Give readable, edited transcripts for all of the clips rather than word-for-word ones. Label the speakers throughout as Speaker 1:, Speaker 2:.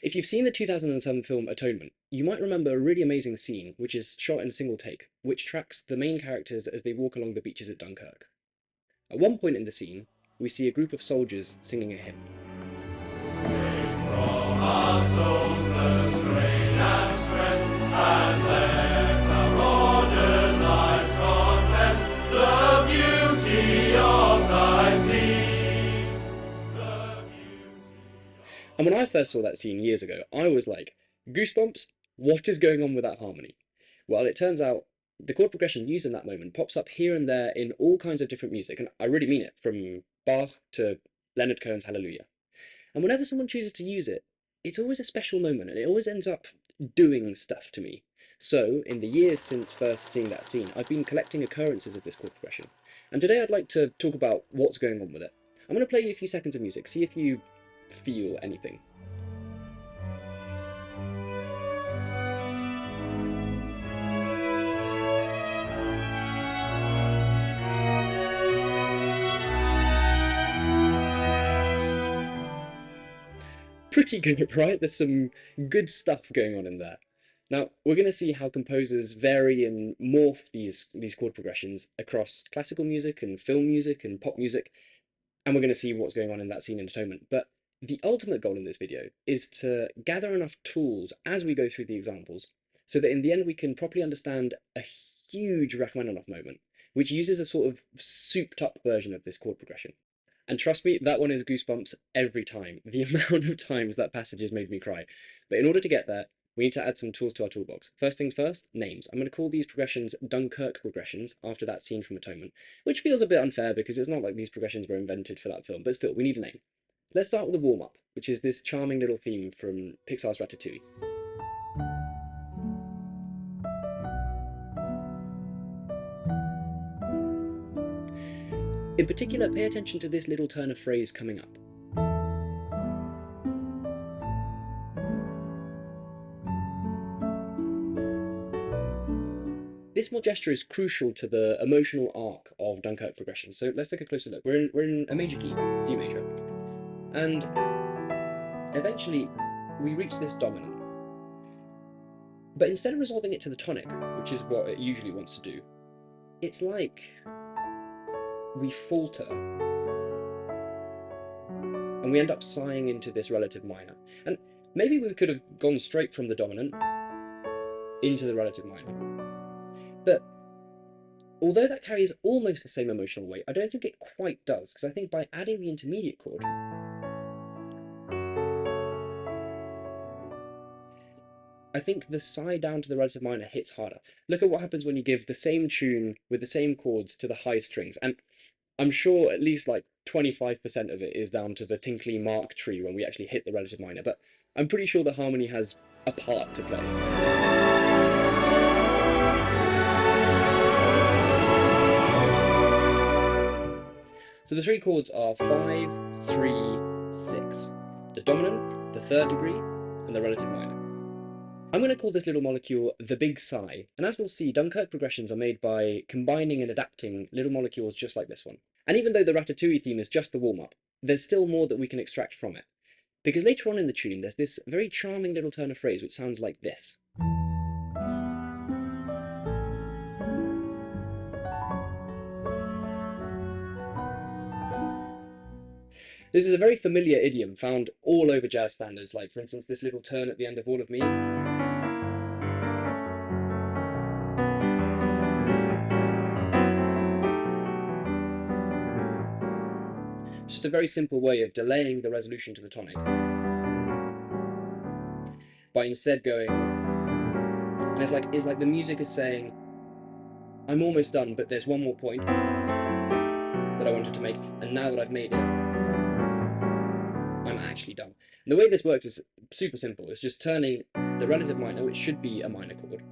Speaker 1: If you've seen the 2007 film Atonement, you might remember a really amazing scene, which is shot in a single take, which tracks the main characters as they walk along the beaches at Dunkirk. At one point in the scene, we see a group of soldiers singing a hymn.
Speaker 2: Take from our souls the strain and stress, and let our ordered lives confess the beauty of thy peace.
Speaker 1: And when I first saw that scene years ago, I was like, goosebumps, what is going on with that harmony? Well, it turns out the chord progression used in that moment pops up here and there in all kinds of different music, and I really mean it, from Bach to Leonard Cohen's Hallelujah. And whenever someone chooses to use it, it's always a special moment, and it always ends up doing stuff to me. So, in the years since first seeing that scene, I've been collecting occurrences of this chord progression, and today I'd like to talk about what's going on with it. I'm going to play you a few seconds of music, see if you feel anything. Pretty good, right? There's some good stuff going on in there. Now, we're going to see how composers vary and morph these chord progressions across classical music and film music and pop music, and we're going to see what's going on in that scene in Atonement. But the ultimate goal in this video is to gather enough tools as we go through the examples so that in the end we can properly understand a huge Rachmaninov moment, which uses a sort of souped up version of this chord progression. And trust me, that one is goosebumps every time. The amount of times that passage has made me cry. But in order to get there, we need to add some tools to our toolbox. First things first, names. I'm going to call these progressions Dunkirk progressions after that scene from Atonement, which feels a bit unfair because it's not like these progressions were invented for that film, but still, we need a name. Let's start with a warm-up, which is this charming little theme from Pixar's Ratatouille. In particular, pay attention to this little turn of phrase coming up. This small gesture is crucial to the emotional arc of Dunkirk progression, so let's take a closer look. We're in a major key, D major, and eventually we reach this dominant. But instead of resolving it to the tonic, which is what it usually wants to do, it's like we falter and we end up sighing into this relative minor. And maybe we could have gone straight from the dominant into the relative minor. But although that carries almost the same emotional weight, I don't think it quite does, because I think by adding the intermediate chord, I think the sigh down to the relative minor hits harder. Look at what happens when you give the same tune with the same chords to the high strings, and I'm sure at least like 25% of it is down to the tinkly mark tree when we actually hit the relative minor, but I'm pretty sure the harmony has a part to play. So the three chords are 5, 3, 6. The dominant, the third degree, and the relative minor. I'm going to call this little molecule the big sigh, and as we'll see, Dunkirk progressions are made by combining and adapting little molecules just like this one. And even though the Ratatouille theme is just the warm-up, there's still more that we can extract from it. Because later on in the tune, there's this very charming little turn of phrase which sounds like this. This is a very familiar idiom found all over jazz standards, like for instance this little turn at the end of All of Me. It's just a very simple way of delaying the resolution to the tonic by instead going, and it's like the music is saying, I'm almost done, but there's one more point that I wanted to make, and now that I've made it, I'm actually done. And the way this works is super simple. It's just turning the relative minor, which should be a minor chord,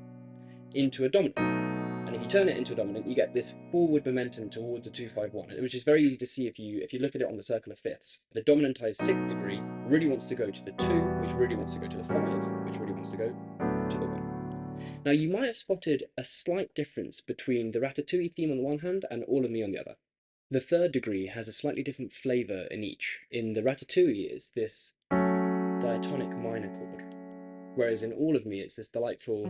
Speaker 1: into a dominant. And if you turn it into a dominant, you get this forward momentum towards a 2-5-1, which is very easy to see if you look at it on the circle of fifths. The dominantized sixth degree really wants to go to the 2, which really wants to go to the 5, which really wants to go to the 1. Now you might have spotted a slight difference between the Ratatouille theme on the one hand and All of Me on the other. The third degree has a slightly different flavour in each. In the Ratatouille, it's this diatonic minor chord, whereas in All of Me it's this delightful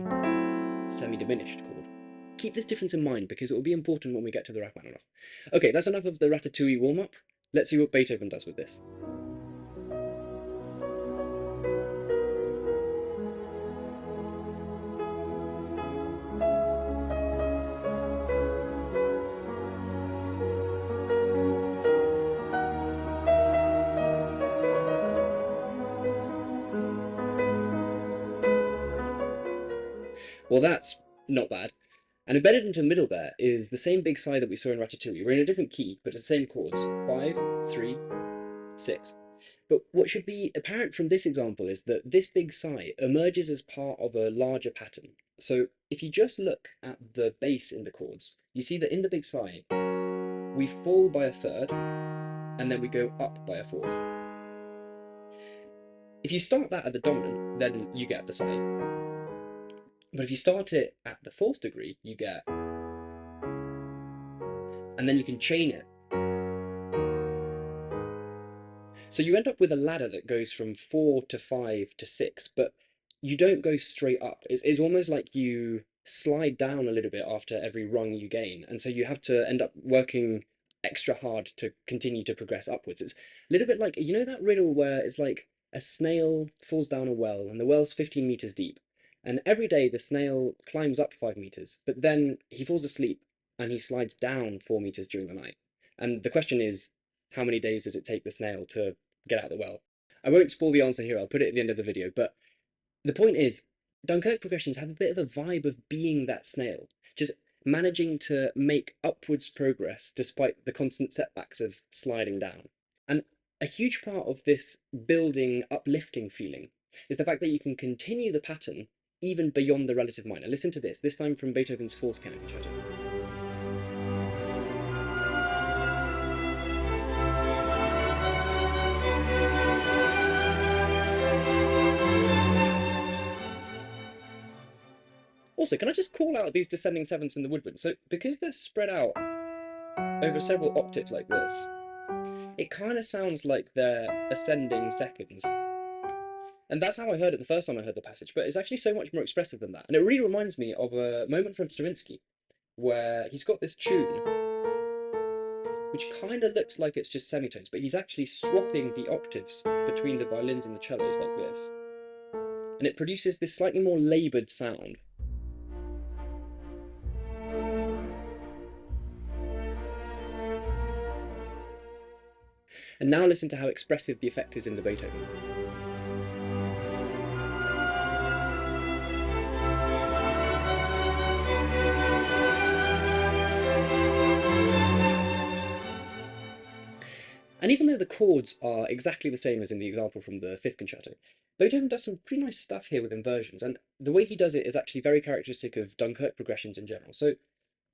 Speaker 1: semi-diminished chord. Keep this difference in mind because it will be important when we get to the Rachmaninov. Okay, that's enough of the Ratatouille warm-up. Let's see what Beethoven does with this. Well, that's not bad. And embedded into the middle there is the same big sigh that we saw in Ratatouille. We're in a different key, but it's the same chords. 5, 3, 6. But what should be apparent from this example is that this big sigh emerges as part of a larger pattern. So if you just look at the bass in the chords, you see that in the big sigh, we fall by a third, and then we go up by a fourth. If you start that at the dominant, then you get the sigh. But if you start it at the fourth degree, you get, and then you can chain it. So you end up with a ladder that goes from 4 to 5 to 6, but you don't go straight up. It's almost like you slide down a little bit after every rung you gain. And so you have to end up working extra hard to continue to progress upwards. It's a little bit like, you know that riddle where it's like a snail falls down a well and the well's 15 meters deep. And every day the snail climbs up 5 meters, but then he falls asleep and he slides down 4 meters during the night. And the question is, how many days did it take the snail to get out of the well? I won't spoil the answer here, I'll put it at the end of the video, but the point is, Dunkirk progressions have a bit of a vibe of being that snail, just managing to make upwards progress despite the constant setbacks of sliding down. And a huge part of this building, uplifting feeling is the fact that you can continue the pattern even beyond the relative minor. Listen to this time from Beethoven's Fourth Piano Concerto. Also, can I just call out these descending sevenths in the woodwind? So, because they're spread out over several octaves like this, it kind of sounds like they're ascending seconds. And that's how I heard it the first time I heard the passage, but it's actually so much more expressive than that. And it really reminds me of a moment from Stravinsky, where he's got this tune, which kind of looks like it's just semitones, but he's actually swapping the octaves between the violins and the cellos like this. And it produces this slightly more laboured sound. And now listen to how expressive the effect is in the Beethoven. And even though the chords are exactly the same as in the example from the Fifth Concerto, Beethoven does some pretty nice stuff here with inversions, and the way he does it is actually very characteristic of Dunkirk progressions in general. So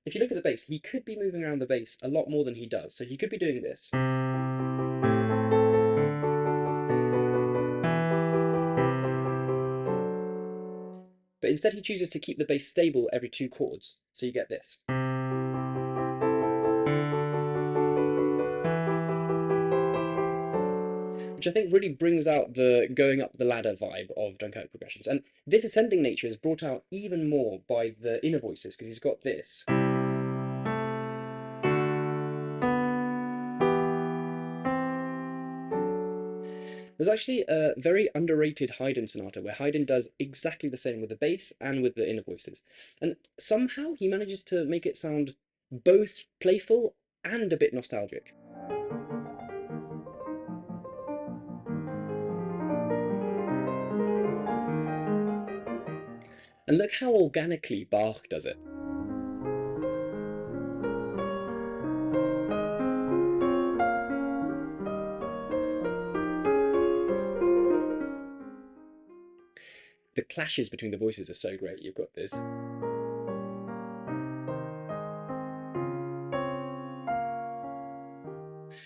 Speaker 1: if you look at the bass, he could be moving around the bass a lot more than he does. So he could be doing this. But instead he chooses to keep the bass stable every 2 chords, so you get this. Which I think really brings out the going up the ladder vibe of Dunkirk progressions. And this ascending nature is brought out even more by the inner voices, because he's got this. There's actually a very underrated Haydn sonata where Haydn does exactly the same with the bass and with the inner voices. And somehow he manages to make it sound both playful and a bit nostalgic. And look how organically Bach does it. The clashes between the voices are so great. You've got this.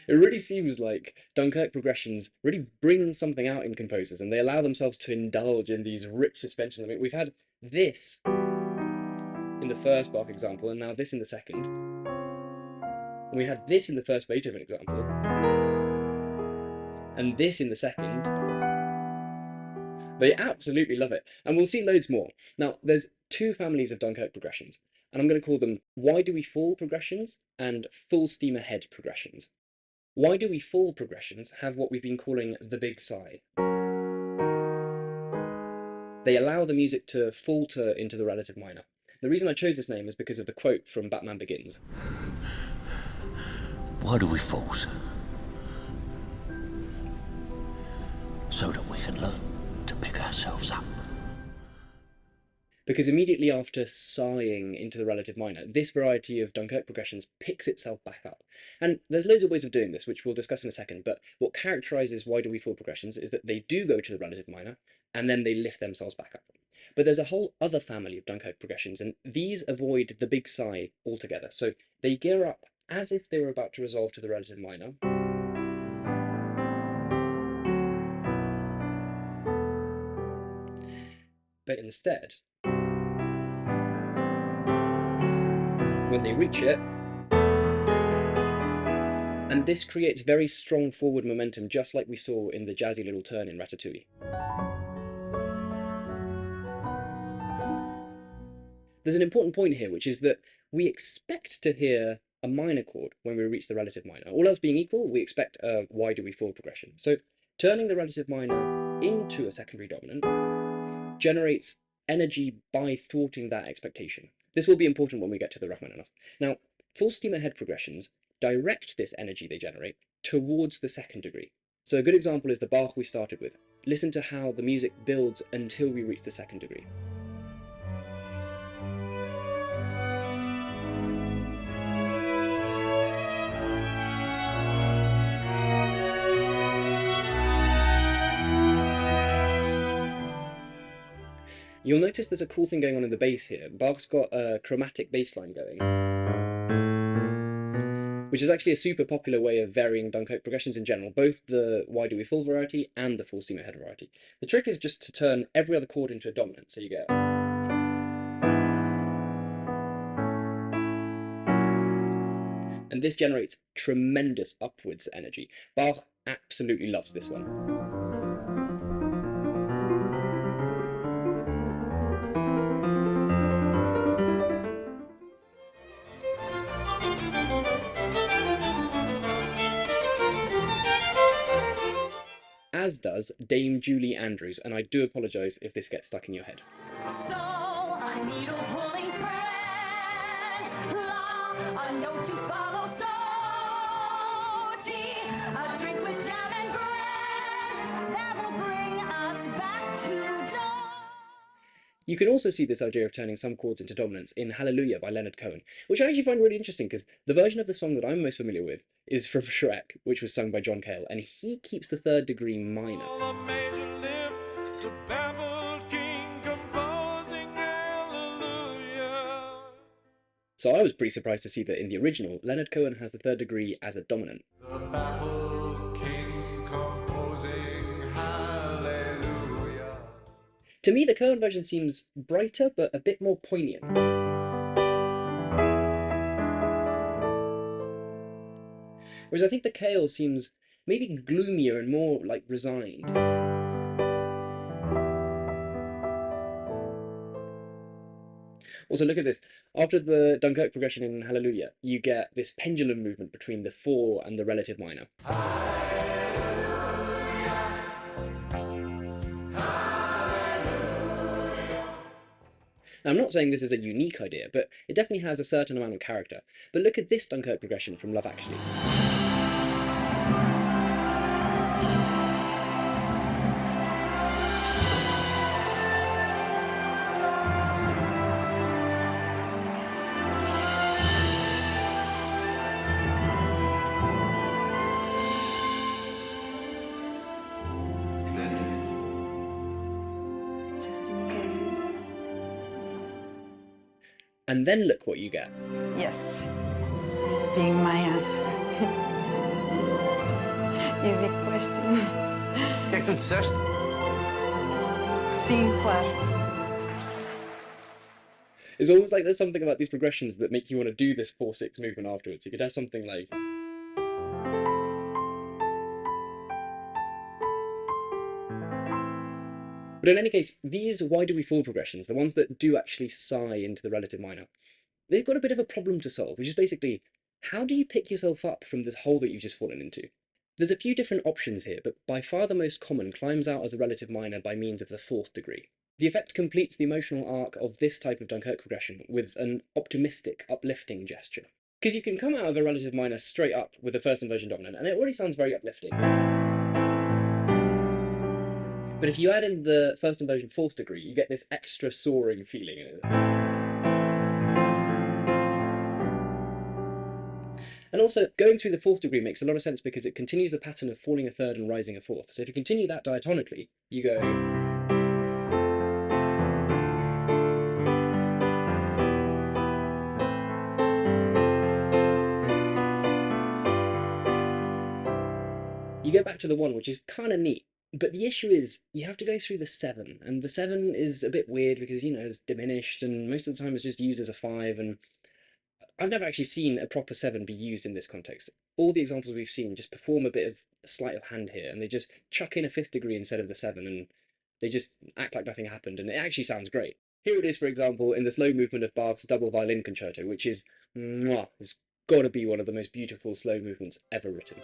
Speaker 1: It really seems like Dunkirk progressions really bring something out in composers, and they allow themselves to indulge in these rich suspensions. I mean, we've had this in the first Bach example, and now this in the second. And we had this in the first Beethoven example, and this in the second. They absolutely love it, and we'll see loads more. Now, there's two families of Dunkirk progressions, and I'm going to call them Why Do We Fall progressions and Full Steam Ahead progressions. Why Do We Fall progressions have what we've been calling the big sigh. They allow the music to falter into the relative minor. The reason I chose this name is because of the quote from Batman Begins.
Speaker 3: Why do we fall? So that we can learn to pick ourselves up.
Speaker 1: Because immediately after sighing into the relative minor, this variety of Dunkirk progressions picks itself back up. And there's loads of ways of doing this, which we'll discuss in a second, but what characterises Why Do We Fall progressions is that they do go to the relative minor, and then they lift themselves back up. But there's a whole other family of Dunkirk progressions, and these avoid the big sigh altogether. So they gear up as if they were about to resolve to the relative minor. But instead, when they reach it, and this creates very strong forward momentum, just like we saw in the jazzy little turn in Ratatouille. There's an important point here, which is that we expect to hear a minor chord when we reach the relative minor. All else being equal, we expect a Why Do We Fall progression. So turning the relative minor into a secondary dominant generates energy by thwarting that expectation. This will be important when we get to the Rachmaninov. Now, full steam ahead progressions direct this energy they generate towards the second degree. So a good example is the Bach we started with. Listen to how the music builds until we reach the second degree. You'll notice there's a cool thing going on in the bass here. Bach's got a chromatic bass line going, which is actually a super popular way of varying Dunkirk progressions in general, both the Why Do We Fall variety and the Full Steam Ahead variety. The trick is just to turn every other chord into a dominant, so you get... And this generates tremendous upwards energy. Bach absolutely loves this one. As does Dame Julie Andrews, and I do apologise if this gets stuck in your head.
Speaker 4: So, a needle pulling thread, a note to follow, so tea, a drink with jam and bread, that will bring us back to dawn.
Speaker 1: You can also see this idea of turning some chords into dominants in Hallelujah by Leonard Cohen, which I actually find really interesting because the version of the song that I'm most familiar with is from Shrek, which was sung by John Cale, and he keeps the third degree minor. So I was pretty surprised to see that in the original, Leonard Cohen has the third degree as a dominant.
Speaker 2: The baffled king composing hallelujah.
Speaker 1: To me, the Cohen version seems brighter, but a bit more poignant. Whereas I think the Cale seems maybe gloomier and more, like, resigned. Also, look at this. After the Dunkirk progression in Hallelujah, you get this pendulum movement between the four and the relative minor. Now, I'm not saying this is a unique idea, but it definitely has a certain amount of character. But look at this Dunkirk progression from Love Actually. And then look what you get.
Speaker 5: Yes, is being my answer. Easy question.
Speaker 3: O que é que tu disseste?
Speaker 5: Sim, claro.
Speaker 1: It's almost like there's something about these progressions that make you want to do this 4/6 movement afterwards. You could have something like... But But in any case, these why do we fall progressions, the ones that do actually sigh into the relative minor, they've got a bit of a problem to solve, which is basically, how do you pick yourself up from this hole that you've just fallen into? There's a few different options here, but by far the most common climbs out of the relative minor by means of the fourth degree. The effect completes the emotional arc of this type of Dunkirk progression with an optimistic, uplifting gesture. Because you can come out of a relative minor straight up with the first inversion dominant, and it already sounds very uplifting. But if you add in the first inversion fourth degree, you get this extra soaring feeling. And also, going through the fourth degree makes a lot of sense because it continues the pattern of falling a third and rising a fourth. So if you continue that diatonically, you go... You get back to the one, which is kind of neat. But the issue is, you have to go through the 7, and the 7 is a bit weird because, you know, it's diminished, and most of the time it's just used as a 5, and I've never actually seen a proper 7 be used in this context. All the examples we've seen just perform a bit of sleight of hand here, and they just chuck in a 5th degree instead of the 7, and they just act like nothing happened, and it actually sounds great. Here it is, for example, in the slow movement of Bach's double violin concerto, which is, it's got to be one of the most beautiful slow movements ever written.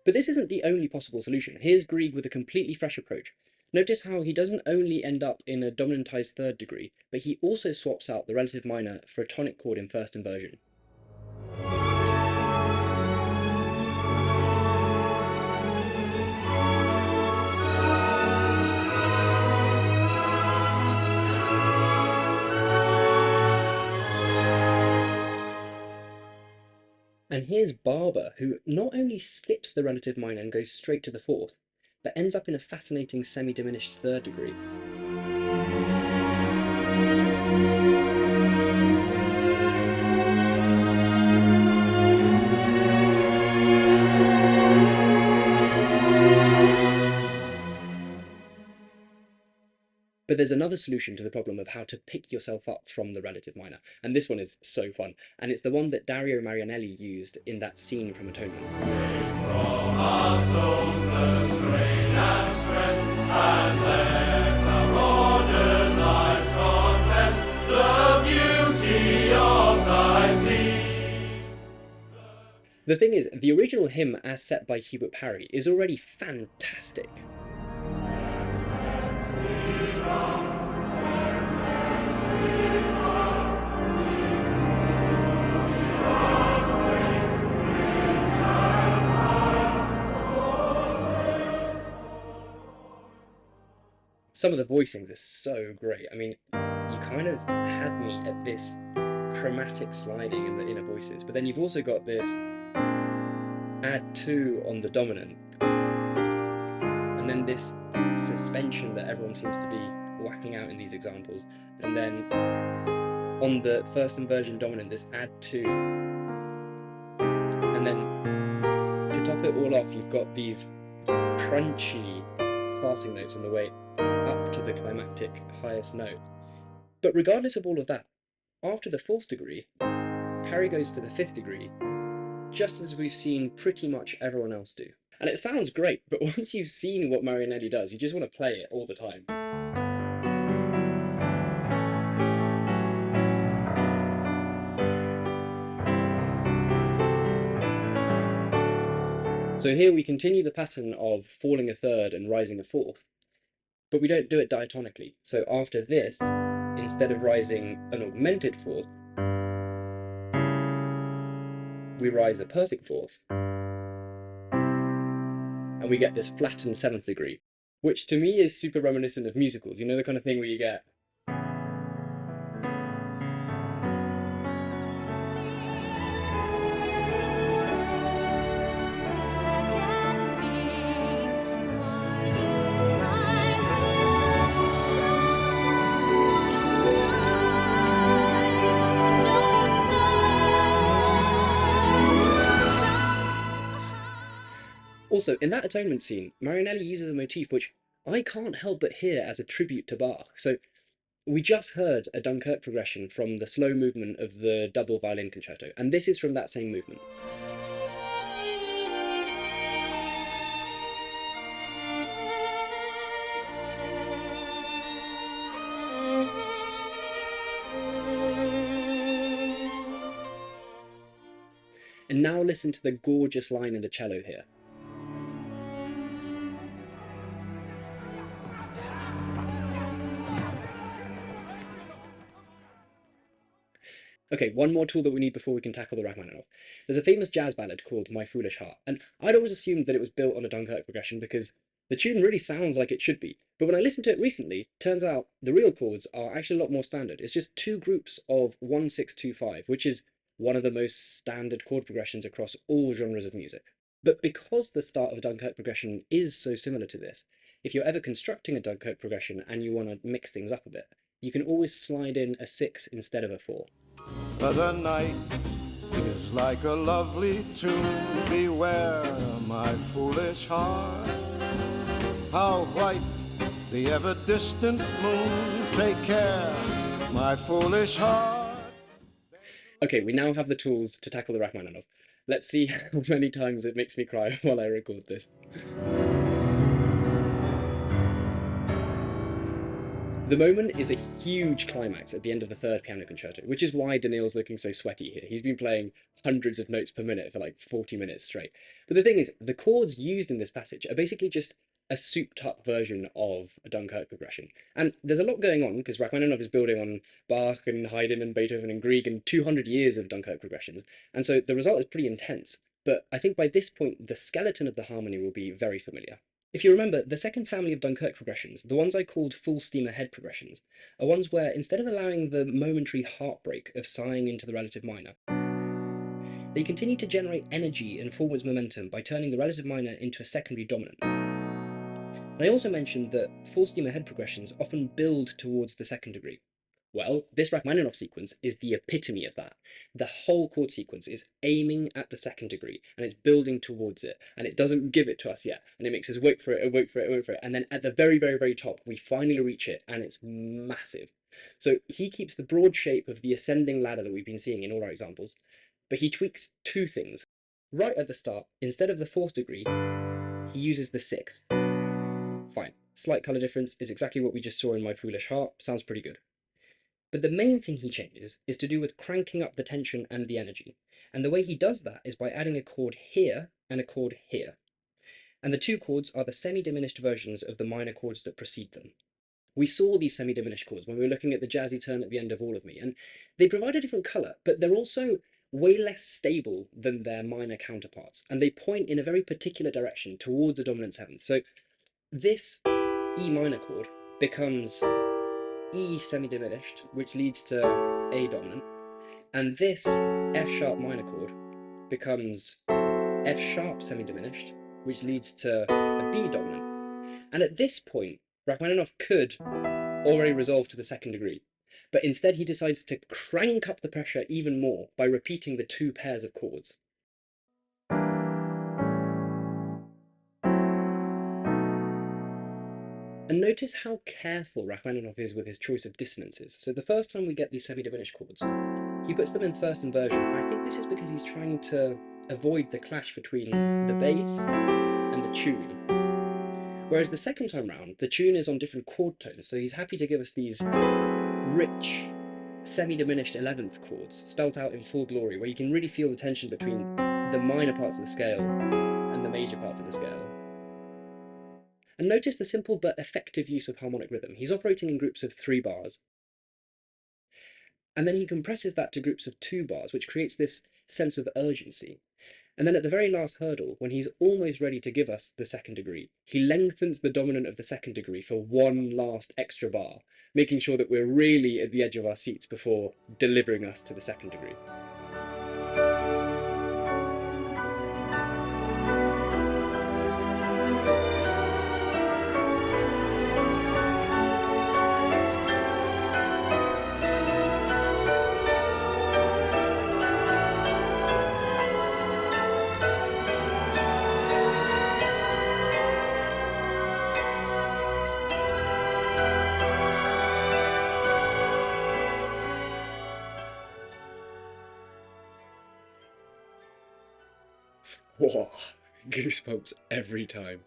Speaker 1: But this isn't the only possible solution. Here's Grieg with a completely fresh approach. Notice how he doesn't only end up in a dominantized third degree, but he also swaps out the relative minor for a tonic chord in first inversion. And here's Barber, who not only skips the relative minor and goes straight to the fourth, but ends up in a fascinating semi-diminished third degree. But there's another solution to the problem of how to pick yourself up from the relative minor, and this one is so fun, and it's the one that Dario Marianelli used in that scene from Atonement.
Speaker 2: From our souls the strain and stress, and let our ordered lives confess the beauty of thy peace.
Speaker 1: The thing is, the original hymn as set by Hubert Parry is already fantastic. Some of the voicings are so great. I mean, you kind of had me at this chromatic sliding in the inner voices, but then you've also got this add 2 on the dominant, and then this suspension that everyone seems to be whacking out in these examples, and then on the first inversion dominant, this add 2, and then to top it all off, you've got these crunchy passing notes on the way up to the climactic highest note. But regardless of all of that, after the 4th degree, Parry goes to the 5th degree, just as we've seen pretty much everyone else do. And it sounds great, but once you've seen what Marianelli does, you just want to play it all the time. So here we continue the pattern of falling a third and rising a fourth, but we don't do it diatonically. So after this, instead of rising an augmented fourth, we rise a perfect fourth, and we get this flattened 7th degree, which to me is super reminiscent of musicals. You know, the kind of thing where you get Also, in that atonement scene, Marianelli uses a motif which I can't help but hear as a tribute to Bach. So we just heard a Dunkirk progression from the slow movement of the double violin concerto, and this is from that same movement. And now listen to the gorgeous line in the cello here. Okay, one more tool that we need before we can tackle the Rachmaninov. There's a famous jazz ballad called My Foolish Heart, and I'd always assumed that it was built on a Dunkirk progression because the tune really sounds like it should be. But when I listened to it recently, turns out the real chords are actually a lot more standard. It's just two groups of 1, 6, 2, 5, which is one of the most standard chord progressions across all genres of music. But because the start of a Dunkirk progression is so similar to this, if you're ever constructing a Dunkirk progression and you want to mix things up a bit, you can always slide in a 6 instead of a 4.
Speaker 6: The night is like a lovely tune. Beware, my foolish heart. How white the ever-distant moon. Take care, my foolish heart.
Speaker 1: Okay, we now have the tools to tackle the Rachmaninov. Let's see how many times it makes me cry while I record this. The moment is a huge climax at the end of the third piano concerto, which is why Daniil's looking so sweaty here. He's been playing hundreds of notes per minute for like 40 minutes straight. But the thing is, the chords used in this passage are basically just a souped-up version of a Dunkirk progression. And there's a lot going on, because Rachmaninov is building on Bach and Haydn and Beethoven and Grieg and 200 years of Dunkirk progressions, and so the result is pretty intense. But I think by this point, the skeleton of the harmony will be very familiar. If you remember, the second family of Dunkirk progressions, the ones I called full steam ahead progressions, are ones where instead of allowing the momentary heartbreak of sighing into the relative minor, they continue to generate energy and forwards momentum by turning the relative minor into a secondary dominant. And I also mentioned that full steam ahead progressions often build towards the second degree. Well, this Rachmaninoff sequence is the epitome of that. The whole chord sequence is aiming at the second degree, and it's building towards it, and it doesn't give it to us yet, and it makes us wait for it, and wait for it, and wait for it, and then at the very, very, very top, we finally reach it, and it's massive. So he keeps the broad shape of the ascending ladder that we've been seeing in all our examples, but he tweaks two things. Right at the start, instead of the fourth degree, he uses the sixth. Fine, slight colour difference is exactly what we just saw in My Foolish Heart, sounds pretty good. But the main thing he changes is to do with cranking up the tension and the energy. And the way he does that is by adding a chord here and a chord here. And the two chords are the semi-diminished versions of the minor chords that precede them. We saw these semi-diminished chords when we were looking at the jazzy turn at the end of All of Me, and they provide a different colour, but they're also way less stable than their minor counterparts, and they point in a very particular direction towards a dominant seventh. So this E minor chord becomes E semi-diminished, which leads to A dominant, and this F sharp minor chord becomes F sharp semi-diminished, which leads to a B dominant. And at this point, Rachmaninoff could already resolve to the second degree, but instead he decides to crank up the pressure even more by repeating the two pairs of chords. And notice how careful Rachmaninoff is with his choice of dissonances. So the first time we get these semi-diminished chords, he puts them in first inversion. I think this is because he's trying to avoid the clash between the bass and the tune. Whereas the second time round, the tune is on different chord tones, so he's happy to give us these rich, semi-diminished 11th chords, spelt out in full glory, where you can really feel the tension between the minor parts of the scale and the major parts of the scale. And notice the simple but effective use of harmonic rhythm. He's operating in groups of 3 bars. And then he compresses that to groups of 2 bars, which creates this sense of urgency. And then at the very last hurdle, when he's almost ready to give us the second degree, he lengthens the dominant of the second degree for one last extra bar, making sure that we're really at the edge of our seats before delivering us to the second degree. Whoa, goosebumps every time.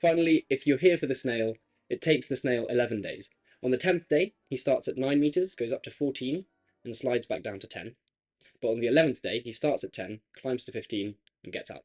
Speaker 1: Finally, if you're here for the snail, it takes the snail 11 days. On the 10th day, he starts at 9 meters, goes up to 14, and slides back down to 10. But on the 11th day, he starts at 10, climbs to 15, and gets out.